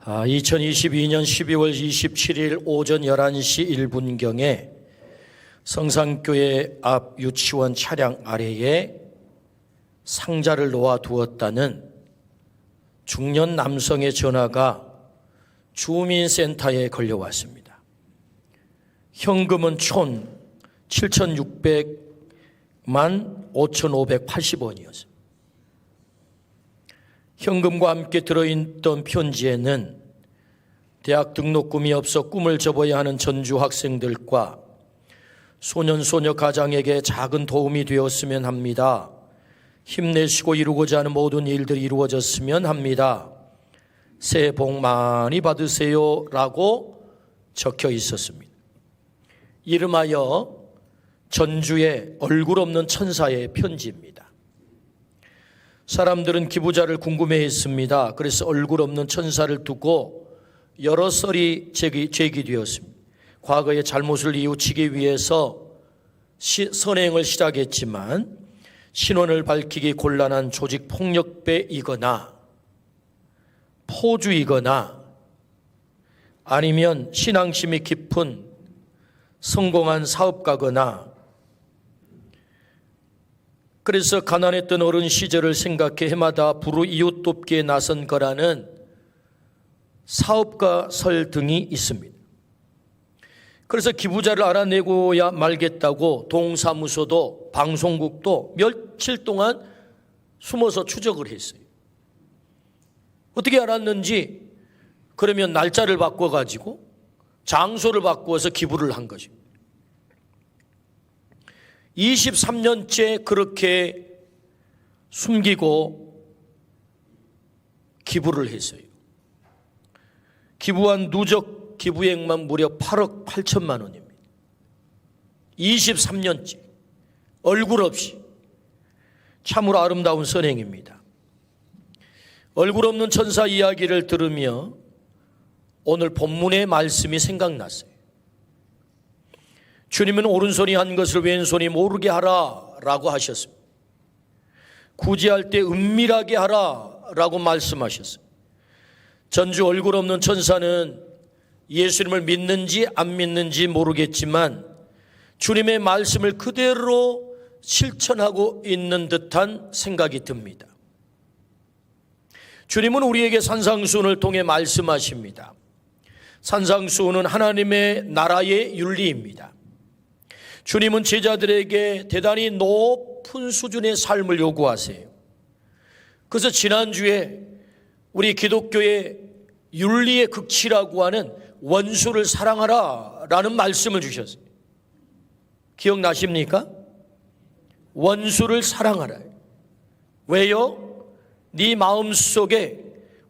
2022년 12월 27일 오전 11시 1분경에 성산교회 앞 유치원 차량 아래에 상자를 놓아두었다는 중년 남성의 전화가 주민센터에 걸려왔습니다. 현금은 총 7,600만 5,580원이었습니다. 현금과 함께 들어있던 편지에는 대학 등록금이 없어 꿈을 접어야 하는 전주 학생들과 소년소녀 가장에게 작은 도움이 되었으면 합니다. 힘내시고 이루고자 하는 모든 일들이 이루어졌으면 합니다. 새해 복 많이 받으세요 라고 적혀 있었습니다. 이름하여 전주의 얼굴 없는 천사의 편지입니다. 사람들은 기부자를 궁금해했습니다. 그래서 얼굴 없는 천사를 두고 여러 썰이 제기되었습니다. 과거의 잘못을 뉘우치기 위해서 선행을 시작했지만 신원을 밝히기 곤란한 조직 폭력배이거나 포주이거나 아니면 신앙심이 깊은 성공한 사업가거나, 그래서 가난했던 어른 시절을 생각해 해마다 불우이웃 돕기에 나선 거라는 사업가설 등이 있습니다. 그래서 기부자를 알아내고야 말겠다고 동사무소도 방송국도 며칠 동안 숨어서 추적을 했어요. 어떻게 알았는지, 그러면 날짜를 바꿔가지고 장소를 바꾸어서 기부를 한 것입니다. 23년째 그렇게 숨기고 기부를 했어요. 기부한 누적 기부액만 무려 8억 8천만 원입니다. 23년째 얼굴 없이. 참으로 아름다운 선행입니다. 얼굴 없는 천사 이야기를 들으며 오늘 본문의 말씀이 생각났어요. 주님은 오른손이 한 것을 왼손이 모르게 하라 라고 하셨습니다. 구제할 때 은밀하게 하라 라고 말씀하셨어요. 전주 얼굴 없는 천사는 예수님을 믿는지 안 믿는지 모르겠지만 주님의 말씀을 그대로 실천하고 있는 듯한 생각이 듭니다. 주님은 우리에게 산상수훈을 통해 말씀하십니다. 산상수훈은 하나님의 나라의 윤리입니다. 주님은 제자들에게 대단히 높은 수준의 삶을 요구하세요. 그래서 지난주에 우리 기독교의 윤리의 극치라고 하는 원수를 사랑하라 라는 말씀을 주셨어요. 기억나십니까? 원수를 사랑하라. 왜요? 네 마음속에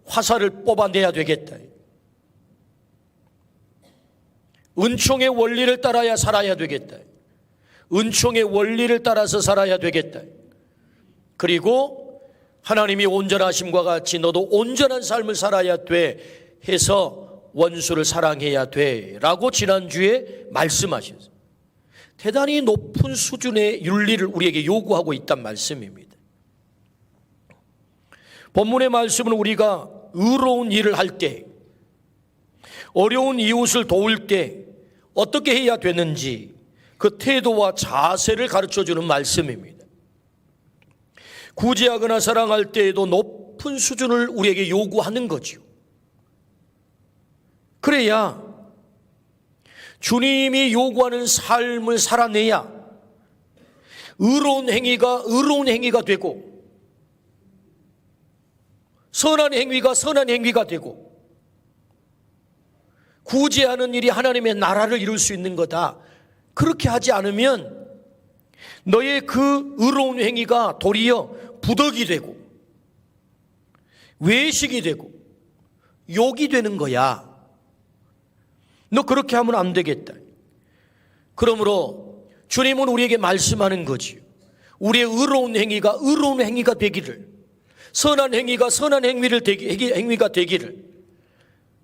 화살을 뽑아내야 되겠다. 은총의 원리를 따라야 살아야 되겠다. 은총의 원리를 따라서 살아야 되겠다. 그리고 하나님이 온전하심과 같이 너도 온전한 삶을 살아야 돼 해서 원수를 사랑해야 돼 라고 지난주에 말씀하셨어요. 대단히 높은 수준의 윤리를 우리에게 요구하고 있단 말씀입니다. 본문의 말씀은 우리가 의로운 일을 할 때, 어려운 이웃을 도울 때 어떻게 해야 되는지 그 태도와 자세를 가르쳐주는 말씀입니다. 구제하거나 사랑할 때에도 높은 수준을 우리에게 요구하는 거죠. 그래야 주님이 요구하는 삶을 살아내야 의로운 행위가 되고 선한 행위가 선한 행위가 되고 구제하는 일이 하나님의 나라를 이룰 수 있는 거다. 그렇게 하지 않으면 너의 그 의로운 행위가 도리어 부덕이 되고 외식이 되고 욕이 되는 거야. 너 그렇게 하면 안 되겠다. 그러므로 주님은 우리에게 말씀하는 거지요. 우리의 의로운 행위가 되기를, 선한 행위가 선한 행위가 되기를,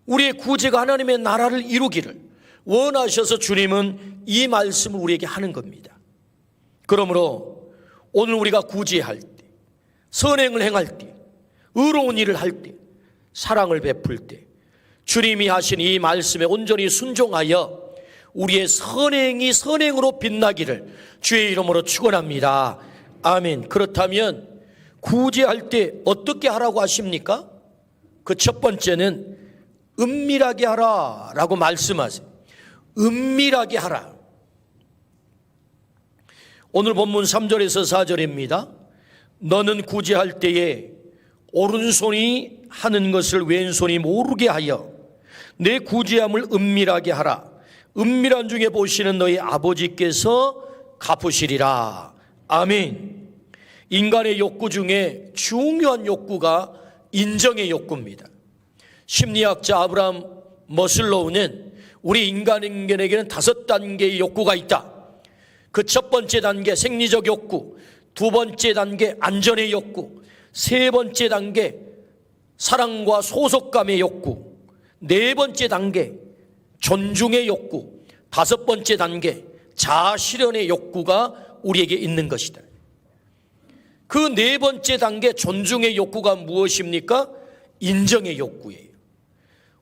우리의 구제가 하나님의 나라를 이루기를 원하셔서 주님은 이 말씀을 우리에게 하는 겁니다. 그러므로 오늘 우리가 구제할 때, 선행을 행할 때, 의로운 일을 할 때, 사랑을 베풀 때 주님이 하신 이 말씀에 온전히 순종하여 우리의 선행이 선행으로 빛나기를 주의 이름으로 축원합니다. 아멘. 그렇다면 구제할 때 어떻게 하라고 하십니까? 그 첫 번째는 은밀하게 하라 라고 말씀하세요. 은밀하게 하라. 오늘 본문 3절에서 4절입니다. 너는 구제할 때에 오른손이 하는 것을 왼손이 모르게 하여 내 구제함을 은밀하게 하라. 은밀한 중에 보시는 너희 아버지께서 갚으시리라. 아멘. 인간의 욕구 중에 중요한 욕구가 인정의 욕구입니다. 심리학자 아브라함 머슬로우는 우리 인간에게는 5단계의 욕구가 있다. 그 첫 번째 단계 생리적 욕구, 두 번째 단계 안전의 욕구, 세 번째 단계 사랑과 소속감의 욕구, 네 번째 단계 존중의 욕구, 다섯 번째 단계 자아실현의 욕구가 우리에게 있는 것이다. 그 네 번째 단계 존중의 욕구가 무엇입니까? 인정의 욕구예요.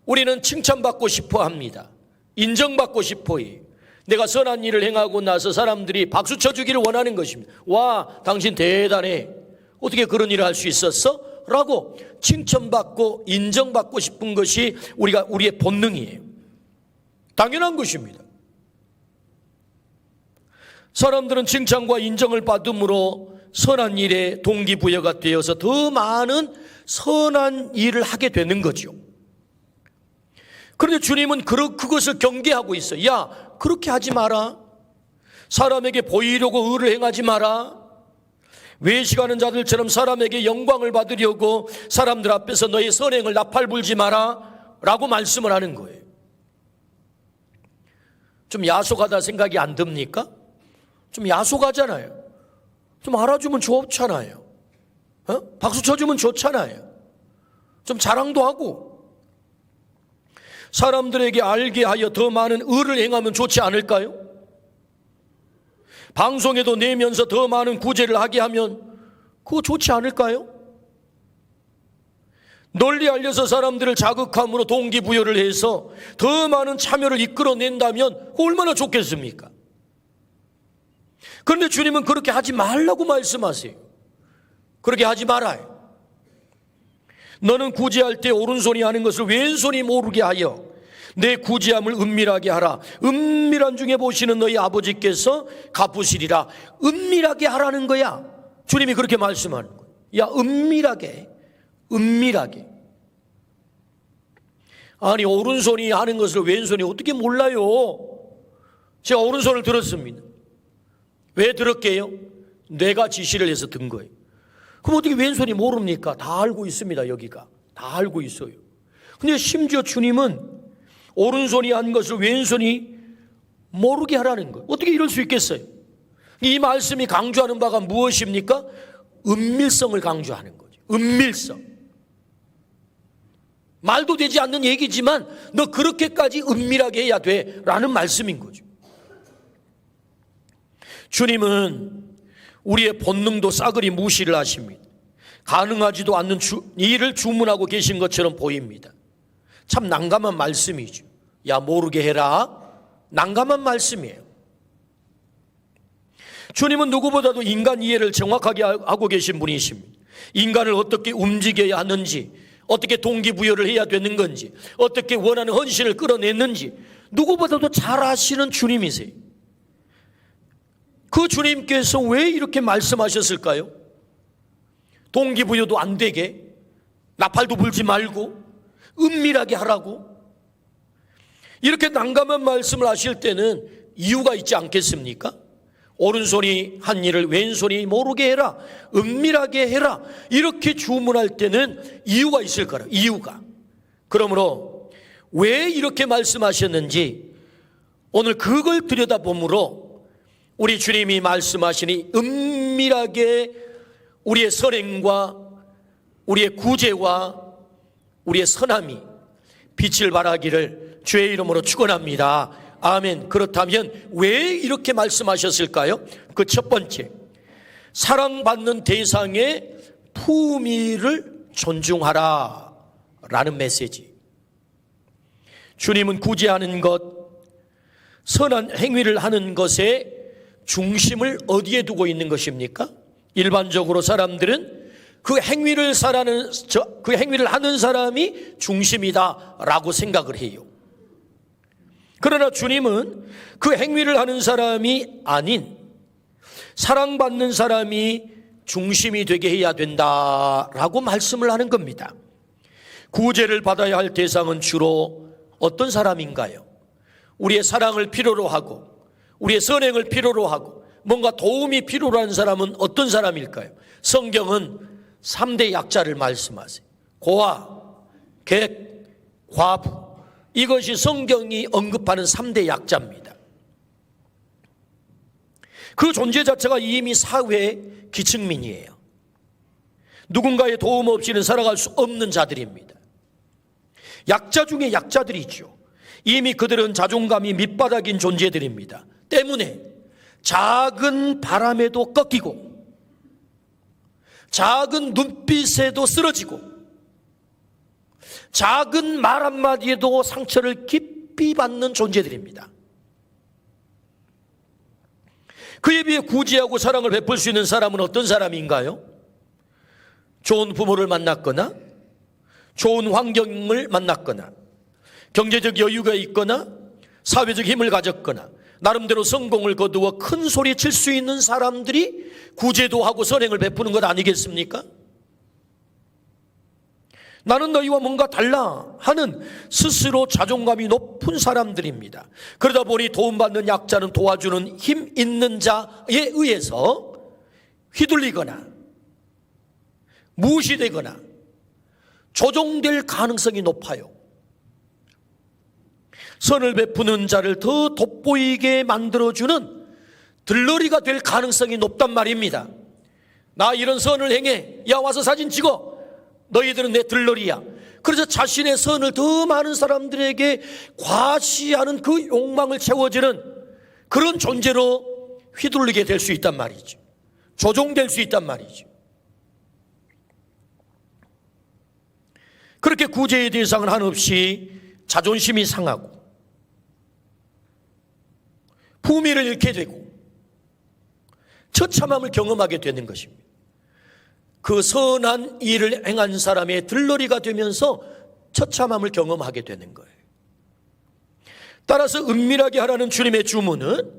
우리는 칭찬받고 싶어 합니다. 인정받고 싶어 해요. 내가 선한 일을 행하고 나서 사람들이 박수 쳐주기를 원하는 것입니다. 와, 당신 대단해. 어떻게 그런 일을 할 수 있었어? 라고 칭찬받고 인정받고 싶은 것이 우리의 본능이에요. 당연한 것입니다. 사람들은 칭찬과 인정을 받음으로 선한 일에 동기부여가 되어서 더 많은 선한 일을 하게 되는 거죠. 그런데 주님은 그것을 경계하고 있어요. 야, 그렇게 하지 마라. 사람에게 보이려고 의를 행하지 마라. 외식하는 자들처럼 사람에게 영광을 받으려고 사람들 앞에서 너의 선행을 나팔불지 마라 라고 말씀을 하는 거예요. 좀 야속하다 생각이 안 듭니까? 좀 야속하잖아요. 좀 알아주면 좋잖아요. 박수 쳐주면 좋잖아요. 좀 자랑도 하고 사람들에게 알게 하여 더 많은 의를 행하면 좋지 않을까요? 방송에도 내면서 더 많은 구제를 하게 하면 그거 좋지 않을까요? 널리 알려서 사람들을 자극함으로 동기부여를 해서 더 많은 참여를 이끌어낸다면 그거 얼마나 좋겠습니까? 그런데 주님은 그렇게 하지 말라고 말씀하세요. 그렇게 하지 말아요. 너는 구제할 때 오른손이 하는 것을 왼손이 모르게 하여 내 구제함을 은밀하게 하라. 은밀한 중에 보시는 너희 아버지께서 갚으시리라. 은밀하게 하라는 거야. 주님이 그렇게 말씀하는 거야. 야, 은밀하게. 아니, 오른손이 하는 것을 왼손이 어떻게 몰라요? 제가 오른손을 들었습니다. 왜 들었게요? 뇌가 지시를 해서 든 거예요. 그럼 어떻게 왼손이 모릅니까? 다 알고 있습니다. 여기가 다 알고 있어요. 근데 심지어 주님은 오른손이 한 것을 왼손이 모르게 하라는 거예요. 어떻게 이럴 수 있겠어요? 이 말씀이 강조하는 바가 무엇입니까? 은밀성을 강조하는 거죠. 은밀성. 말도 되지 않는 얘기지만 너 그렇게까지 은밀하게 해야 돼 라는 말씀인 거죠. 주님은 우리의 본능도 싸그리 무시를 하십니다. 가능하지도 않는 일을 주문하고 계신 것처럼 보입니다. 참 난감한 말씀이죠. 야, 모르게 해라. 난감한 말씀이에요. 주님은 누구보다도 인간 이해를 정확하게 하고 계신 분이십니다. 인간을 어떻게 움직여야 하는지, 어떻게 동기부여를 해야 되는 건지, 어떻게 원하는 헌신을 끌어냈는지 누구보다도 잘 아시는 주님이세요. 그 주님께서 왜 이렇게 말씀하셨을까요? 동기부여도 안 되게, 나팔도 불지 말고 은밀하게 하라고. 이렇게 난감한 말씀을 하실 때는 이유가 있지 않겠습니까? 오른손이 한 일을 왼손이 모르게 해라, 은밀하게 해라, 이렇게 주문할 때는 이유가 있을 거라. 이유가. 그러므로 왜 이렇게 말씀하셨는지 오늘 그걸 들여다보므로 우리 주님이 말씀하시니 은밀하게 우리의 선행과 우리의 구제와 우리의 선함이 빛을 발하기를 주의 이름으로 축원합니다. 아멘. 그렇다면 왜 이렇게 말씀하셨을까요? 그 첫 번째, 사랑받는 대상의 품위를 존중하라 라는 메시지. 주님은 구제하는 것, 선한 행위를 하는 것에 중심을 어디에 두고 있는 것입니까? 일반적으로 사람들은 그 행위를 하는 사람이 중심이다라고 생각을 해요. 그러나 주님은 그 행위를 하는 사람이 아닌 사랑받는 사람이 중심이 되게 해야 된다라고 말씀을 하는 겁니다. 구제를 받아야 할 대상은 주로 어떤 사람인가요? 우리의 사랑을 필요로 하고 우리의 선행을 필요로 하고 뭔가 도움이 필요로 하는 사람은 어떤 사람일까요? 성경은 3대 약자를 말씀하세요. 고아, 객, 과부. 이것이 성경이 언급하는 3대 약자입니다. 그 존재 자체가 이미 사회의 기층민이에요. 누군가의 도움 없이는 살아갈 수 없는 자들입니다. 약자 중에 약자들이죠. 이미 그들은 자존감이 밑바닥인 존재들입니다. 때문에 작은 바람에도 꺾이고 작은 눈빛에도 쓰러지고 작은 말 한마디에도 상처를 깊이 받는 존재들입니다. 그에 비해 구제하고 사랑을 베풀 수 있는 사람은 어떤 사람인가요? 좋은 부모를 만났거나 좋은 환경을 만났거나 경제적 여유가 있거나 사회적 힘을 가졌거나 나름대로 성공을 거두어 큰 소리 칠 수 있는 사람들이 구제도 하고 선행을 베푸는 것 아니겠습니까? 나는 너희와 뭔가 달라 하는 스스로 자존감이 높은 사람들입니다. 그러다 보니 도움받는 약자는 도와주는 힘 있는 자에 의해서 휘둘리거나 무시되거나 조종될 가능성이 높아요. 선을 베푸는 자를 더 돋보이게 만들어주는 들러리가 될 가능성이 높단 말입니다. 나 이런 선을 행해. 야, 와서 사진 찍어. 너희들은 내 들러리야. 그래서 자신의 선을 더 많은 사람들에게 과시하는 그 욕망을 채워주는 그런 존재로 휘둘리게 될 수 있단 말이죠. 조종될 수 있단 말이죠. 그렇게 구제의 대상은 한없이 자존심이 상하고 품위를 잃게 되고 처참함을 경험하게 되는 것입니다. 그 선한 일을 행한 사람의 들러리가 되면서 처참함을 경험하게 되는 거예요. 따라서 은밀하게 하라는 주님의 주문은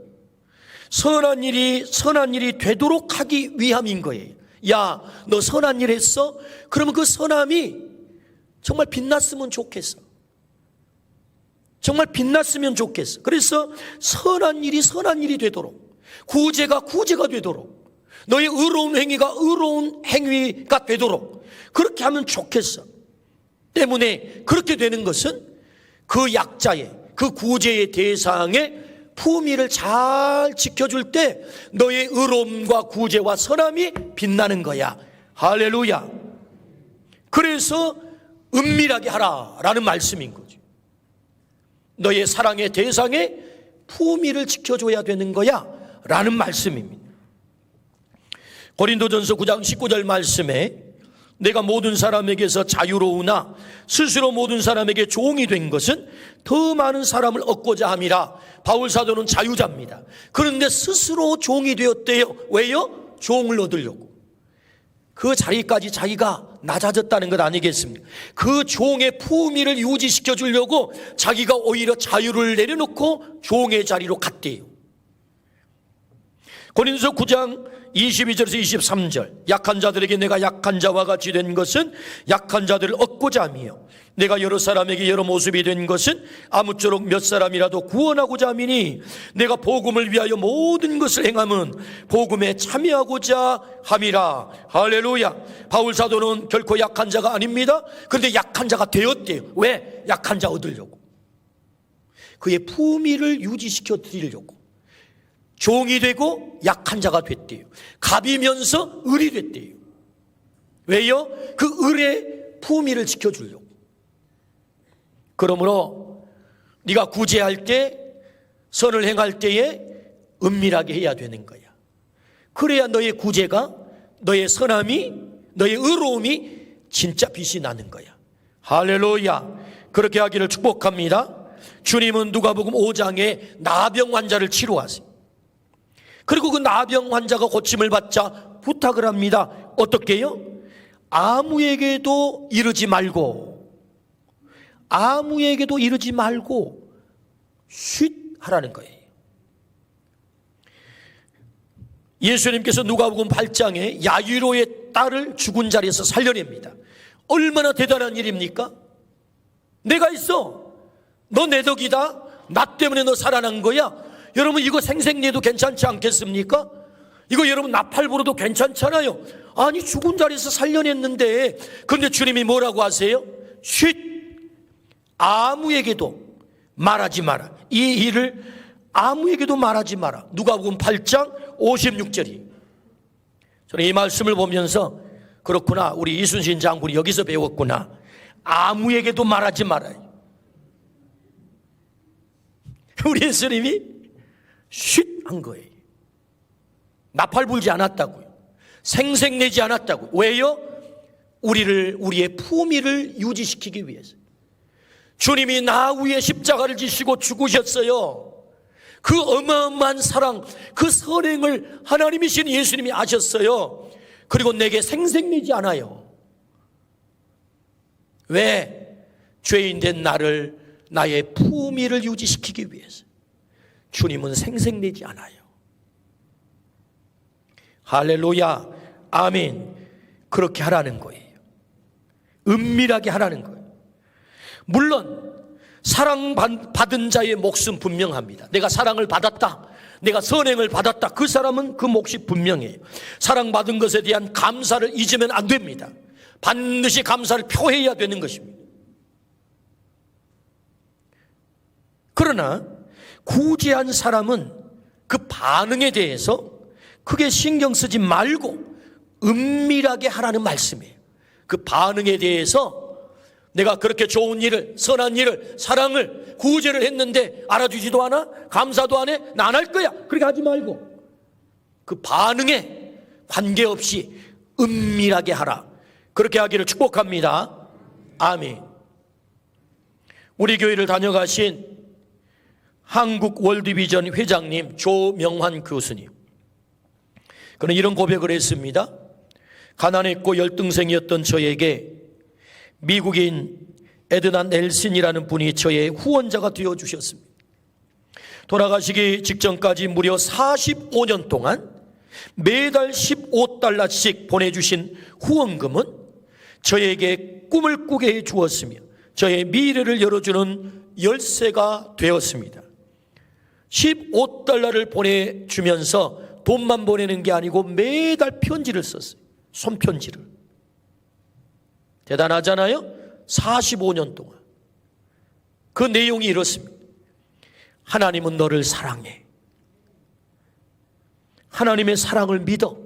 선한 일이 되도록 하기 위함인 거예요. 야, 너 선한 일 했어? 그러면 그 선함이 정말 빛났으면 좋겠어. 정말 빛났으면 좋겠어. 그래서 선한 일이 되도록, 구제가 되도록, 너의 의로운 행위가 의로운 행위가 되도록 그렇게 하면 좋겠어. 때문에 그렇게 되는 것은 그 약자의, 그 구제의 대상의 품위를 잘 지켜줄 때 너의 의로움과 구제와 선함이 빛나는 거야. 할렐루야. 그래서 은밀하게 하라라는 말씀인 거죠. 너의 사랑의 대상의 품위를 지켜줘야 되는 거야 라는 말씀입니다. 고린도전서 9장 19절 말씀에 내가 모든 사람에게서 자유로우나 스스로 모든 사람에게 종이 된 것은 더 많은 사람을 얻고자 함이라. 바울 사도는 자유자입니다. 그런데 스스로 종이 되었대요. 왜요? 종을 얻으려고. 그 자리까지 자기가 낮아졌다는 것 아니겠습니까? 그 종의 품위를 유지시켜 주려고 자기가 오히려 자유를 내려놓고 종의 자리로 갔대요. 고린도서 9장 22절에서 23절 약한 자들에게 내가 약한 자와 같이 된 것은 약한 자들을 얻고자 함이요 내가 여러 사람에게 여러 모습이 된 것은 아무쪼록 몇 사람이라도 구원하고자 함이니 내가 복음을 위하여 모든 것을 행함은 복음에 참여하고자 함이라. 할렐루야. 바울 사도는 결코 약한 자가 아닙니다. 그런데 약한 자가 되었대요. 왜? 약한 자 얻으려고. 그의 품위를 유지시켜 드리려고. 종이 되고 약한 자가 됐대요. 갑이면서 을이 됐대요. 왜요? 그 을의 품위를 지켜주려고. 그러므로 네가 구제할 때, 선을 행할 때에 은밀하게 해야 되는 거야. 그래야 너의 구제가, 너의 선함이, 너의 의로움이 진짜 빛이 나는 거야. 할렐루야. 그렇게 하기를 축복합니다. 주님은 누가복음 5장에 나병 환자를 치료하세요. 그리고 그 나병 환자가 고침을 받자 부탁을 합니다. 어떻게 해요? 아무에게도 이르지 말고, 아무에게도 이르지 말고 쉿 하라는 거예요. 예수님께서 누가복음 8장에 야이로의 딸을 죽은 자리에서 살려냅니다. 얼마나 대단한 일입니까? 내가 있어, 너 내 덕이다, 나 때문에 너 살아난 거야. 여러분, 이거 생색내도 괜찮지 않겠습니까? 이거 여러분 나팔 불어도 괜찮잖아요. 아니, 죽은 자리에서 살려냈는데. 그런데 주님이 뭐라고 하세요? 쉿, 아무에게도 말하지 마라. 이 일을 아무에게도 말하지 마라. 누가복음 8장 56절이. 저는 이 말씀을 보면서 그렇구나, 우리 이순신 장군이 여기서 배웠구나. 아무에게도 말하지 말아요. 우리 예수님이 쉿 한 거예요. 나팔 불지 않았다고요. 생색내지 않았다고요. 왜요? 우리의 품위를 유지시키기 위해서. 주님이 나 위에 십자가를 지시고 죽으셨어요. 그 어마어마한 사랑, 그 선행을 하나님이신 예수님이 아셨어요. 그리고 내게 생색내지 않아요. 왜? 죄인된 나를, 나의 품위를 유지시키기 위해서. 주님은 생색내지 않아요. 할렐루야, 아멘. 그렇게 하라는 거예요. 은밀하게 하라는 거예요. 물론 사랑받은 자의 몫은 분명합니다. 내가 사랑을 받았다, 내가 선행을 받았다, 그 사람은 그 몫이 분명해요. 사랑받은 것에 대한 감사를 잊으면 안 됩니다. 반드시 감사를 표해야 되는 것입니다. 그러나 구제한 사람은 그 반응에 대해서 크게 신경 쓰지 말고 은밀하게 하라는 말씀이에요. 그 반응에 대해서 내가 그렇게 좋은 일을, 선한 일을, 사랑을, 구제를 했는데 알아주지도 않아? 감사도 안 해? 나 안 할 거야. 그렇게 하지 말고 그 반응에 관계없이 은밀하게 하라. 그렇게 하기를 축복합니다. 아멘. 우리 교회를 다녀가신 한국 월드비전 회장님 조명환 교수님, 그는 이런 고백을 했습니다. 가난했고 열등생이었던 저에게 미국인 에드나 넬슨이라는 분이 저의 후원자가 되어주셨습니다. 돌아가시기 직전까지 무려 45년 동안 매달 15달러씩 보내주신 후원금은 저에게 꿈을 꾸게 해주었으며 저의 미래를 열어주는 열쇠가 되었습니다. 15달러를 보내주면서 돈만 보내는 게 아니고 매달 편지를 썼어요. 손편지를. 대단하잖아요? 45년 동안. 그 내용이 이렇습니다. 하나님은 너를 사랑해. 하나님의 사랑을 믿어.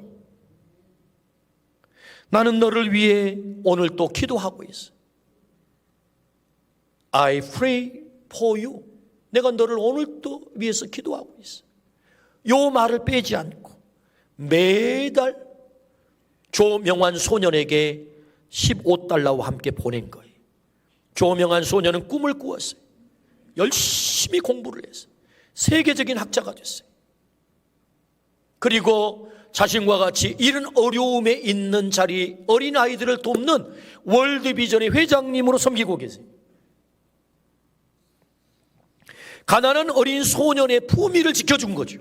나는 너를 위해 오늘 또 기도하고 있어. I pray for you. 내가 너를 오늘 또 위해서 기도하고 있어. 요 말을 빼지 않고 매달 조명환 소년에게 15달러와 함께 보낸 거예요. 조명환 소년은 꿈을 꾸었어요. 열심히 공부를 했어요. 세계적인 학자가 됐어요. 그리고 자신과 같이 이런 어려움에 있는 자리 어린아이들을 돕는 월드비전의 회장님으로 섬기고 계세요. 가난한 어린 소년의 품위를 지켜준 거죠.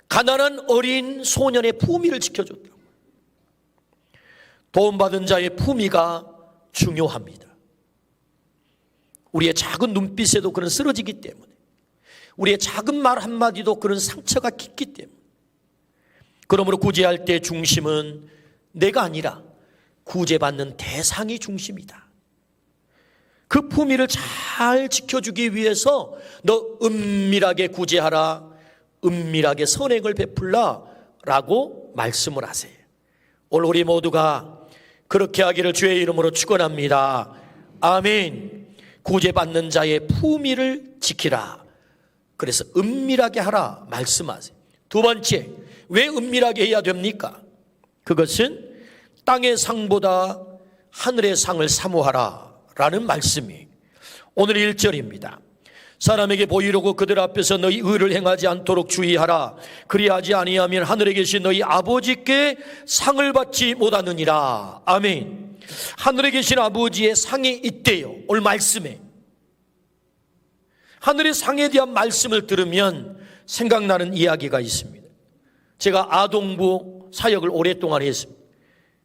가난한 어린 소년의 품위를 지켜줬다고. 도움받은 자의 품위가 중요합니다. 우리의 작은 눈빛에도 그런 쓰러지기 때문에, 우리의 작은 말 한마디도 그런 상처가 깊기 때문에, 그러므로 구제할 때 중심은 내가 아니라 구제받는 대상이 중심이다. 그 품위를 잘 지켜주기 위해서 너 은밀하게 구제하라, 은밀하게 선행을 베풀라 라고 말씀을 하세요. 오늘 우리 모두가 그렇게 하기를 주의 이름으로 축원합니다. 아멘. 구제받는 자의 품위를 지키라. 그래서 은밀하게 하라 말씀하세요. 두 번째, 왜 은밀하게 해야 됩니까? 그것은 땅의 상보다 하늘의 상을 사모하라 라는 말씀이 오늘 1절입니다. 사람에게 보이려고 그들 앞에서 너희 의를 행하지 않도록 주의하라. 그리하지 아니하면 하늘에 계신 너희 아버지께 상을 받지 못하느니라. 아멘. 하늘에 계신 아버지의 상이 있대요. 오늘 말씀에. 하늘의 상에 대한 말씀을 들으면 생각나는 이야기가 있습니다. 제가 아동부 사역을 오랫동안 했습니다.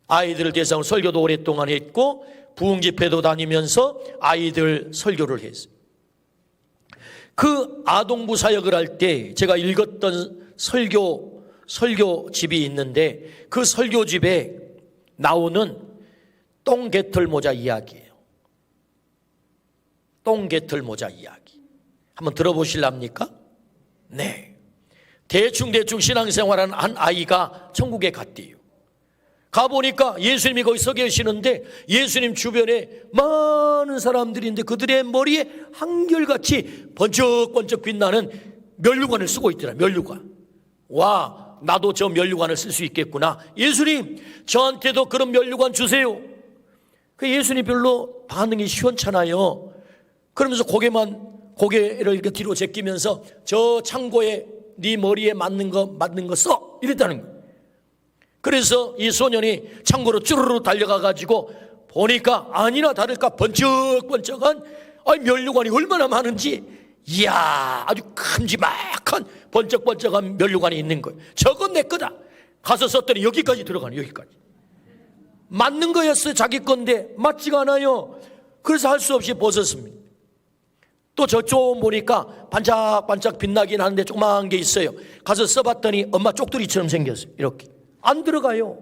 아이들을 대상으로 설교도 오랫동안 했고 부흥집회도 다니면서 아이들 설교를 했습니다. 그 아동부 사역을 할 때 제가 읽었던 설교집이 있는데 그 설교집에 나오는 똥개털 모자 이야기예요. 똥개털 모자 이야기. 한번 들어보실랍니까? 네. 대충 신앙생활하는 한 아이가 천국에 갔대요. 가보니까 예수님이 거기 서 계시는데 예수님 주변에 많은 사람들인데 그들의 머리에 한결같이 번쩍번쩍 빛나는 면류관을 쓰고 있더라. 면류관. 와, 나도 저 면류관을 쓸 수 있겠구나. 예수님, 저한테도 그런 면류관 주세요. 그 예수님 별로 반응이 시원찮아요. 그러면서 고개를 이렇게 뒤로 제끼면서 저 창고에 네 머리에 맞는 거 써. 이랬다는 거예요. 그래서 이 소년이 창고로 쭈르르 달려가 가지고 보니까 아니나 다를까 번쩍번쩍한 면류관이 얼마나 많은지, 이야, 아주 큼지막한 번쩍번쩍한 면류관이 있는 거예요. 저건 내 거다. 가서 썼더니 여기까지 들어가네. 여기까지. 맞는 거였어요. 자기 건데 맞지가 않아요. 그래서 할 수 없이 벗었습니다. 또 저쪽 보니까 반짝반짝 빛나긴 하는데 조그마한 게 있어요. 가서 써봤더니 엄마 쪽두리처럼 생겼어요. 이렇게 안 들어가요.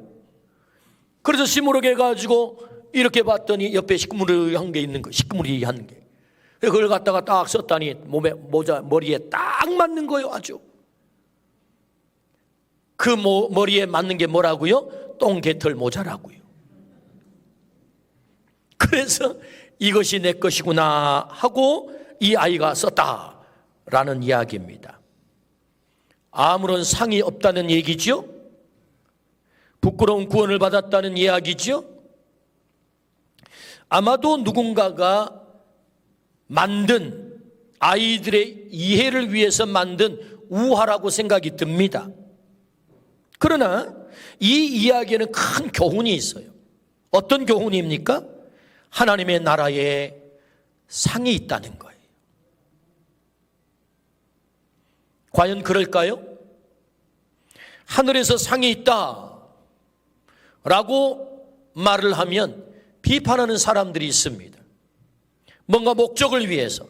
그래서 시무룩 해가지고 이렇게 봤더니 옆에 시커무리한 게 있는 거예요. 시커무리한 게. 그걸 갖다가 딱 썼더니 머리에 딱 맞는 거예요. 아주. 그 머리에 맞는 게 뭐라고요? 똥개털 모자라고요. 그래서 이것이 내 것이구나 하고 이 아이가 썼다라는 이야기입니다. 아무런 상이 없다는 얘기죠. 부끄러운 구원을 받았다는 이야기죠. 아마도 누군가가 만든 아이들의 이해를 위해서 만든 우화라고 생각이 듭니다. 그러나 이 이야기에는 큰 교훈이 있어요. 어떤 교훈입니까? 하나님의 나라에 상이 있다는 거예요. 과연 그럴까요? 하늘에서 상이 있다 라고 말을 하면 비판하는 사람들이 있습니다. 뭔가 목적을 위해서,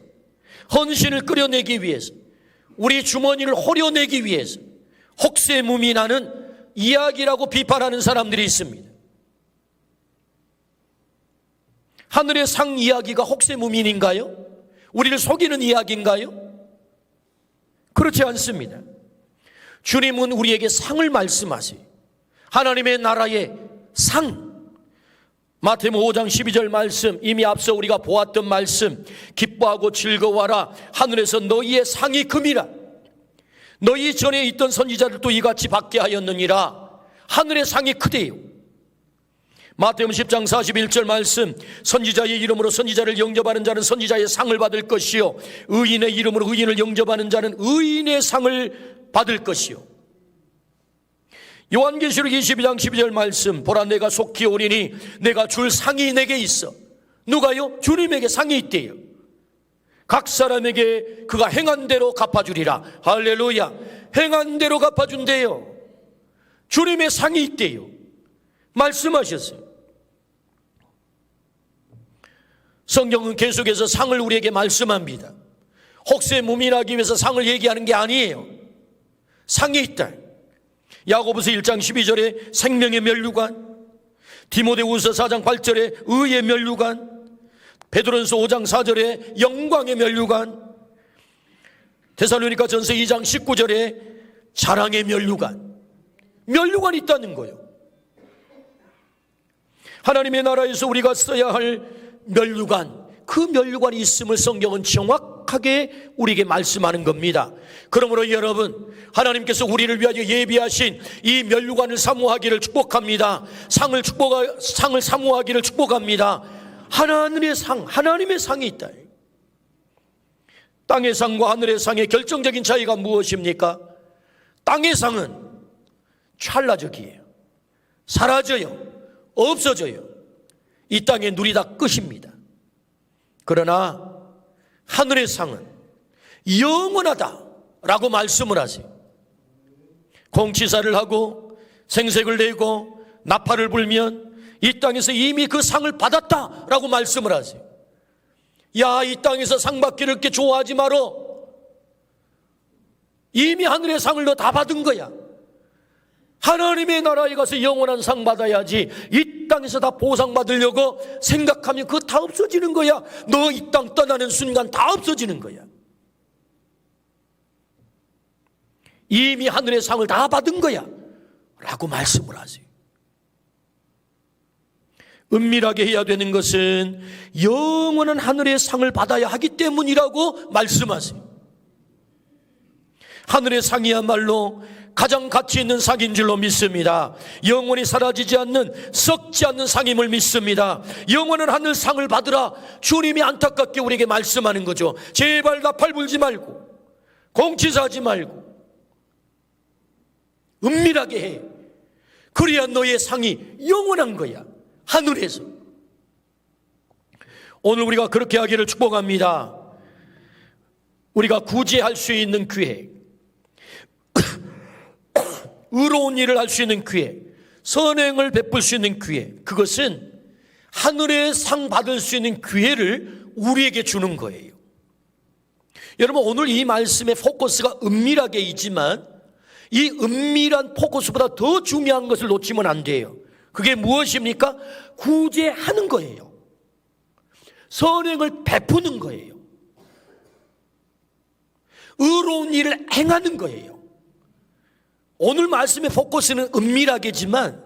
헌신을 끌어내기 위해서, 우리 주머니를 호려내기 위해서 혹세무민하는 이야기라고 비판하는 사람들이 있습니다. 하늘의 상 이야기가 혹세무민인가요? 우리를 속이는 이야기인가요? 그렇지 않습니다. 주님은 우리에게 상을 말씀하세요. 하나님의 나라의 상. 마태복음 5장 12절 말씀, 이미 앞서 우리가 보았던 말씀, 기뻐하고 즐거워하라. 하늘에서 너희의 상이 금이라. 너희 전에 있던 선지자들도 이같이 받게 하였느니라. 하늘의 상이 크대요. 마태복음 10장 41절 말씀, 선지자의 이름으로 선지자를 영접하는 자는 선지자의 상을 받을 것이요, 의인의 이름으로 의인을 영접하는 자는 의인의 상을 받을 것이요. 요한계시록 22장 12절 말씀, 보라 내가 속히 오리니 내가 줄 상이 내게 있어. 누가요? 주님에게 상이 있대요. 각 사람에게 그가 행한 대로 갚아주리라. 할렐루야. 행한 대로 갚아준대요. 주님의 상이 있대요. 말씀하셨어요. 성경은 계속해서 상을 우리에게 말씀합니다. 혹세무민하기 위해서 상을 얘기하는 게 아니에요. 상이 있다. 야고보서 1장 12절에 생명의 면류관, 디모데후서 4장 8절에 의의 면류관, 베드로전서 5장 4절에 영광의 면류관, 데살로니가 전서 2장 19절에 자랑의 면류관. 면류관이 있다는 거예요. 하나님의 나라에서 우리가 써야 할 면류관, 그 면류관이 있음을 성경은 정확하게 우리에게 말씀하는 겁니다. 그러므로 여러분, 하나님께서 우리를 위하여 예비하신 이 면류관을 사모하기를 축복합니다. 상을 사모하기를 축복합니다. 하나님의 상이 있다. 땅의 상과 하늘의 상의 결정적인 차이가 무엇입니까? 땅의 상은 찰나적이에요. 사라져요. 없어져요. 이 땅에 누리다 끝입니다. 그러나 하늘의 상은 영원하다라고 말씀을 하세요. 공치사를 하고 생색을 내고 나팔을 불면 이 땅에서 이미 그 상을 받았다라고 말씀을 하세요. 야, 이 땅에서 상 받기를 그렇게 좋아하지 말어. 이미 하늘의 상을 너 다 받은 거야. 하나님의 나라에 가서 영원한 상 받아야지. 이 땅에서 다 보상 받으려고 생각하면 그거 다 없어지는 거야. 너 이 땅 떠나는 순간 다 없어지는 거야. 이미 하늘의 상을 다 받은 거야 라고 말씀을 하세요. 은밀하게 해야 되는 것은 영원한 하늘의 상을 받아야 하기 때문이라고 말씀하세요. 하늘의 상이야말로 가장 가치 있는 상인 줄로 믿습니다. 영원히 사라지지 않는, 썩지 않는 상임을 믿습니다. 영원한 하늘 상을 받으라 주님이 안타깝게 우리에게 말씀하는 거죠. 제발 나팔 불지 말고 공치사하지 말고 은밀하게 해. 그래야 너의 상이 영원한 거야. 하늘에서. 오늘 우리가 그렇게 하기를 축복합니다. 우리가 구제할 수 있는 기회, 의로운 일을 할 수 있는 기회, 선행을 베풀 수 있는 기회, 그것은 하늘의 상 받을 수 있는 기회를 우리에게 주는 거예요. 여러분, 오늘 이 말씀의 포커스가 은밀하게 있지만 이 은밀한 포커스보다 더 중요한 것을 놓치면 안 돼요. 그게 무엇입니까? 구제하는 거예요. 선행을 베푸는 거예요. 의로운 일을 행하는 거예요. 오늘 말씀의 포커스는 은밀하게지만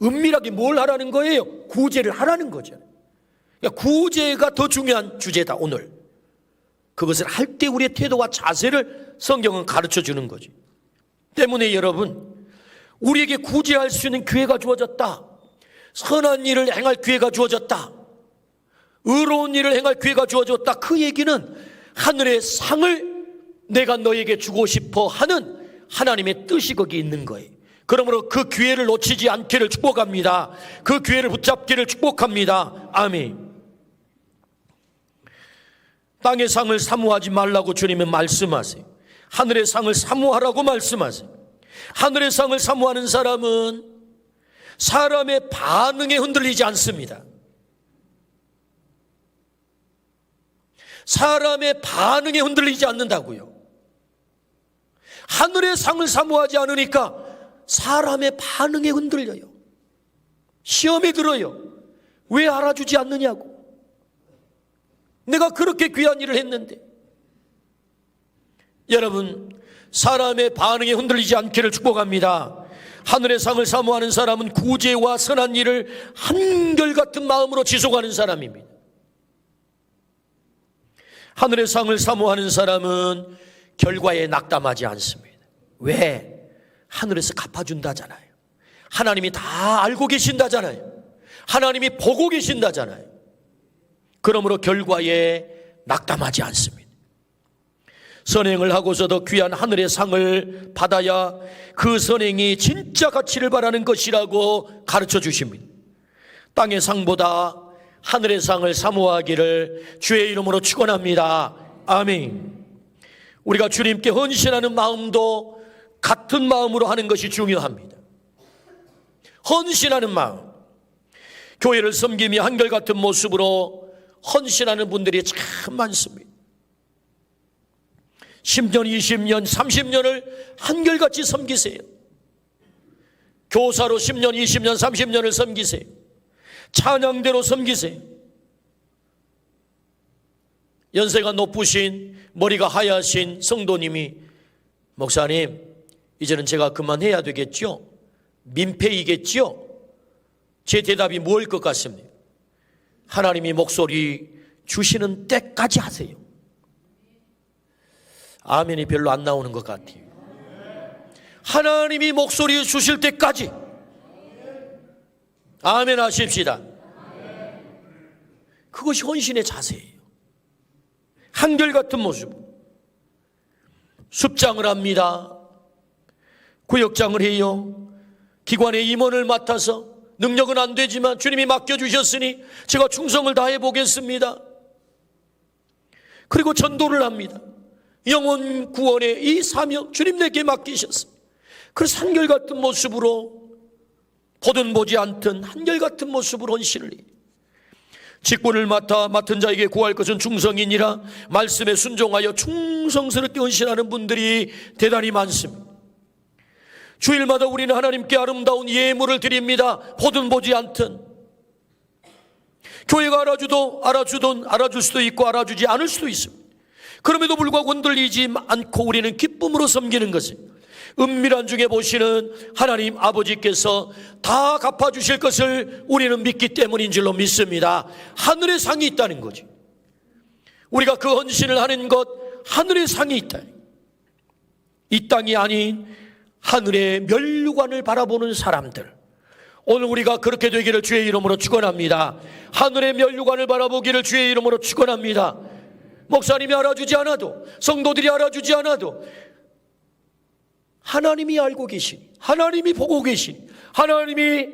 은밀하게 뭘 하라는 거예요? 구제를 하라는 거죠. 그러니까 구제가 더 중요한 주제다 오늘. 그것을 할 때 우리의 태도와 자세를 성경은 가르쳐 주는 거죠. 때문에 여러분, 우리에게 구제할 수 있는 기회가 주어졌다. 선한 일을 행할 기회가 주어졌다. 의로운 일을 행할 기회가 주어졌다. 그 얘기는 하늘의 상을 내가 너에게 주고 싶어 하는 하나님의 뜻이 거기 있는 거예요. 그러므로 그 기회를 놓치지 않기를 축복합니다. 그 기회를 붙잡기를 축복합니다. 아멘. 땅의 상을 사모하지 말라고 주님은 말씀하세요. 하늘의 상을 사모하라고 말씀하세요. 하늘의 상을 사모하는 사람은 사람의 반응에 흔들리지 않습니다. 사람의 반응에 흔들리지 않는다고요. 하늘의 상을 사모하지 않으니까 사람의 반응에 흔들려요. 시험에 들어요. 왜 알아주지 않느냐고. 내가 그렇게 귀한 일을 했는데. 여러분, 사람의 반응에 흔들리지 않기를 축복합니다. 하늘의 상을 사모하는 사람은 구제와 선한 일을 한결같은 마음으로 지속하는 사람입니다. 하늘의 상을 사모하는 사람은 결과에 낙담하지 않습니다. 왜? 하늘에서 갚아준다잖아요. 하나님이 다 알고 계신다잖아요. 하나님이 보고 계신다잖아요. 그러므로 결과에 낙담하지 않습니다. 선행을 하고서도 귀한 하늘의 상을 받아야 그 선행이 진짜 가치를 바라는 것이라고 가르쳐 주십니다. 땅의 상보다 하늘의 상을 사모하기를 주의 이름으로 축원합니다. 아멘. 우리가 주님께 헌신하는 마음도 같은 마음으로 하는 것이 중요합니다. 헌신하는 마음. 교회를 섬기며 한결같은 모습으로 헌신하는 분들이 참 많습니다. 10년, 20년, 30년을 한결같이 섬기세요. 교사로 10년, 20년, 30년을 섬기세요. 찬양대로 섬기세요. 연세가 높으신, 머리가 하얗신 성도님이 목사님, 이제는 제가 그만해야 되겠죠? 민폐이겠죠? 제 대답이 뭘 것 같습니까? 하나님이 목소리 주시는 때까지 하세요. 아멘이 별로 안 나오는 것 같아요. 하나님이 목소리 주실 때까지 아멘 하십시다. 그것이 헌신의 자세예요. 한결같은 모습 습장을 합니다. 구역장을 해요. 기관의 임원을 맡아서 능력은 안 되지만 주님이 맡겨주셨으니 제가 충성을 다해 보겠습니다. 그리고 전도를 합니다. 영혼 구원의 이 사명 주님 내게 맡기셨습니다. 그래서 한결같은 모습으로 보든 보지 않든 한결같은 모습으로 헌신을 해요. 직분을 맡은 자에게 구할 것은 충성이니라. 말씀에 순종하여 충성스럽게 헌신하는 분들이 대단히 많습니다. 주일마다 우리는 하나님께 아름다운 예물을 드립니다. 보든 보지 않든. 교회가 알아줄 수도 있고 알아주지 않을 수도 있습니다. 그럼에도 불구하고 흔들리지 않고 우리는 기쁨으로 섬기는 것은 은밀한 중에 보시는 하나님 아버지께서 다 갚아주실 것을 우리는 믿기 때문인 줄로 믿습니다. 하늘의 상이 있다는 거죠. 우리가 그 헌신을 하는 것, 하늘의 상이 있다. 이 땅이 아닌 하늘의 면류관을 바라보는 사람들, 오늘 우리가 그렇게 되기를 주의 이름으로 축원합니다. 하늘의 면류관을 바라보기를 주의 이름으로 축원합니다. 목사님이 알아주지 않아도, 성도들이 알아주지 않아도 하나님이 알고 계시니, 하나님이 보고 계시니, 하나님이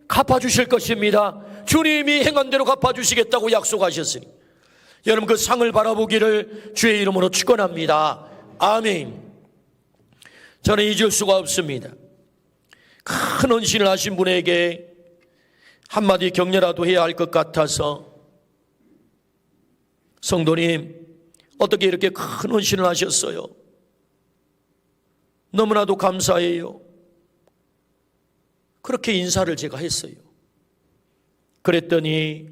갚아주실 것입니다. 주님이 행한 대로 갚아주시겠다고 약속하셨으니 여러분 그 상을 바라보기를 주의 이름으로 축원합니다. 아멘. 저는 잊을 수가 없습니다. 큰 헌신을 하신 분에게 한마디 격려라도 해야 할 것 같아서, 성도님 어떻게 이렇게 큰 헌신을 하셨어요? 너무나도 감사해요. 그렇게 인사를 제가 했어요. 그랬더니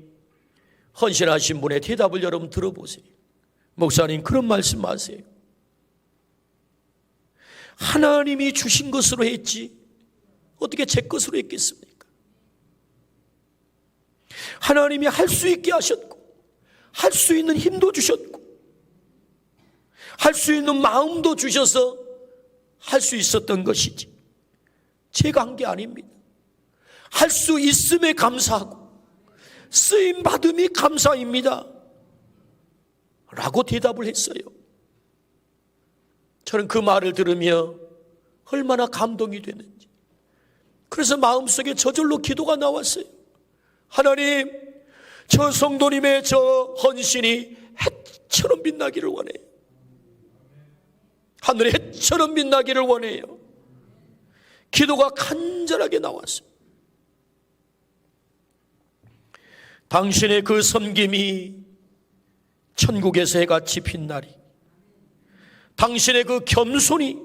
헌신하신 분의 대답을 여러분 들어보세요. 목사님 그런 말씀 마세요. 하나님이 주신 것으로 했지 어떻게 제 것으로 했겠습니까? 하나님이 할 수 있게 하셨고 할 수 있는 힘도 주셨고 할 수 있는 마음도 주셔서 할 수 있었던 것이지 제가 한 게 아닙니다. 할 수 있음에 감사하고 쓰임받음이 감사입니다 라고 대답을 했어요. 저는 그 말을 들으며 얼마나 감동이 되는지, 그래서 마음속에 저절로 기도가 나왔어요. 하나님, 저 성도님의 저 헌신이 해처럼 빛나기를 원해요. 하늘의 해처럼 빛나기를 원해요. 기도가 간절하게 나왔습니다. 당신의 그 섬김이 천국에서 해같이 빛나리, 당신의 그 겸손이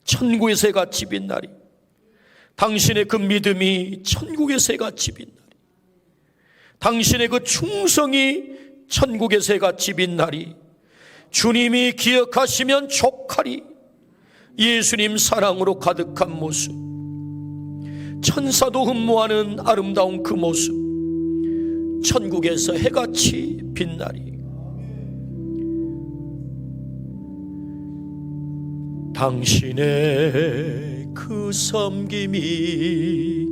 천국에서 해같이 빛나리, 당신의 그 믿음이 천국에서 해같이 빛나리, 당신의 그 충성이 천국에서 해같이 빛나리, 주님이 기억하시면 족하리, 예수님 사랑으로 가득한 모습, 천사도 흠모하는 아름다운 그 모습, 천국에서 해같이 빛나리. 당신의 그 섬김이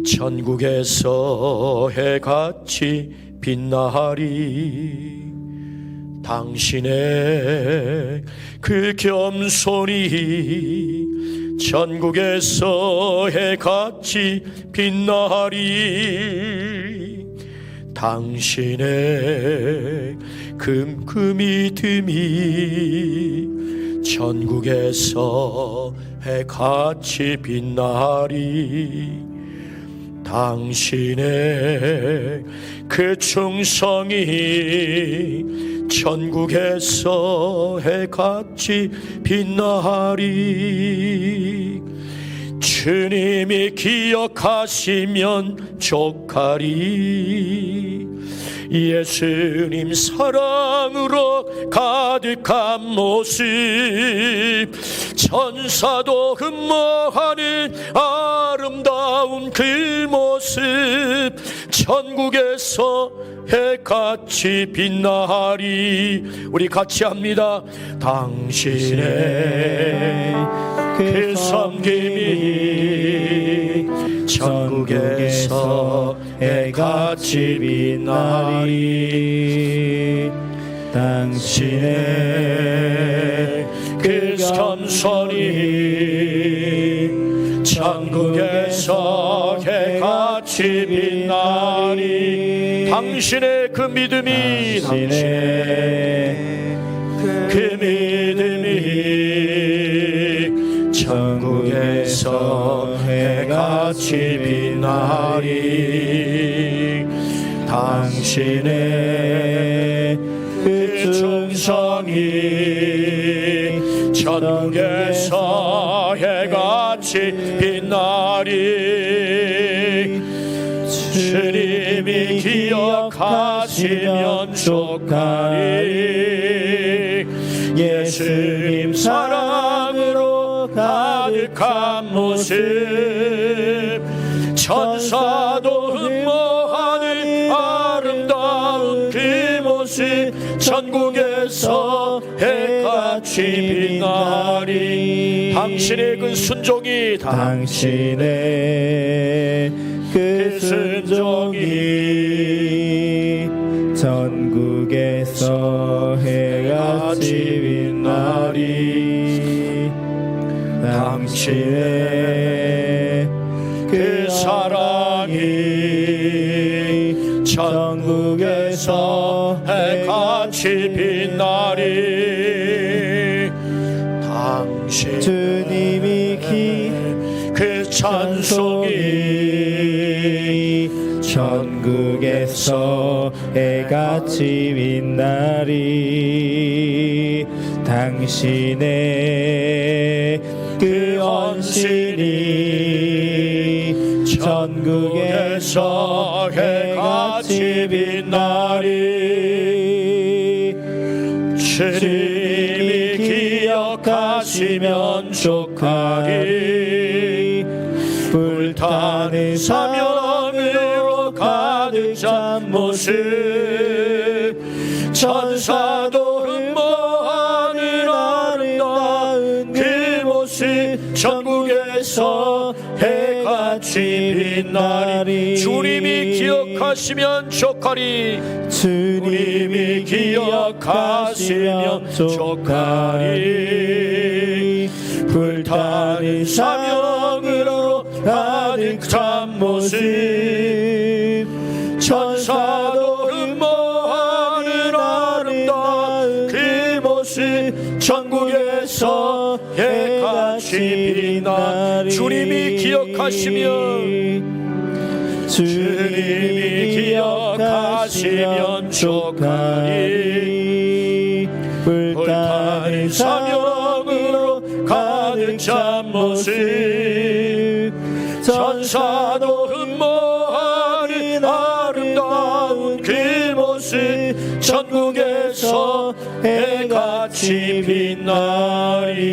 천국에서 해같이 빛나리, 당신의 그 겸손이 천국에서 해같이 빛나리, 당신의 그 믿음이 천국에서 해같이 빛나리, 당신의 그 충성이 천국에서 해같이 빛나리, 주님이 기억하시면 족하리, 예수님 사랑으로 가득한 모습, 천사도 흠모하는 아름다운 그 모습, 천국에서 해같이 빛나리. 우리 같이 합니다. 당신의 그 섬김이 천국에서 해같이 빛나리, 당신의 그 겸손이 천국에서 해같이 빛나리. 당신의 그 믿음이, 당신의 그 믿음이 천국에서 해같이 빛나리. 당신의 그 충성이 천국에서 해같이 빛나리. 주님이 기억하시면 족하리. 예수님 사랑으로 가득한 모습, 천사도 흠모하는 아름다운 그 모습, 천국에서 해같이 빛나리. 당신의 그 순종이, 당신의 그 순종이 전국에서 해같이 빛나리. 당신의 그 사랑이 전국에서 해같이 빛나리. 당신 주님이 그 찬송이 전국에서 해같이 빛나리. 당신의 그 헌신이 전국에서 해같이 빛나리. 주님이 기억하시면 족하리. 불타는 사명으로 가득 찬 모습, 천사도 흠모하는 아름다운 그 모습, 전국에서 해같이 빛나리. 주님이 기억하시면 족하리. 주님이 기억하시면 족하리. 불타는 사명으로 가득 찬 모습, 천사도 흠모하는 아름다운 그 모습, 천국에서 해같이 빛나. 주님이 기억하시면, 주님이 기억하시면 족하리. 불타는 사명으로 가득 찬 모습, 천사도 흠모하는 아름다운 그 모습, 천국에서 해같이 빛나리.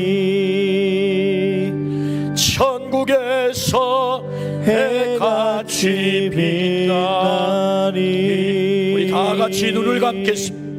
천국에서 해같이 빛나리. 우리 다 같이 눈을 감겠습니다.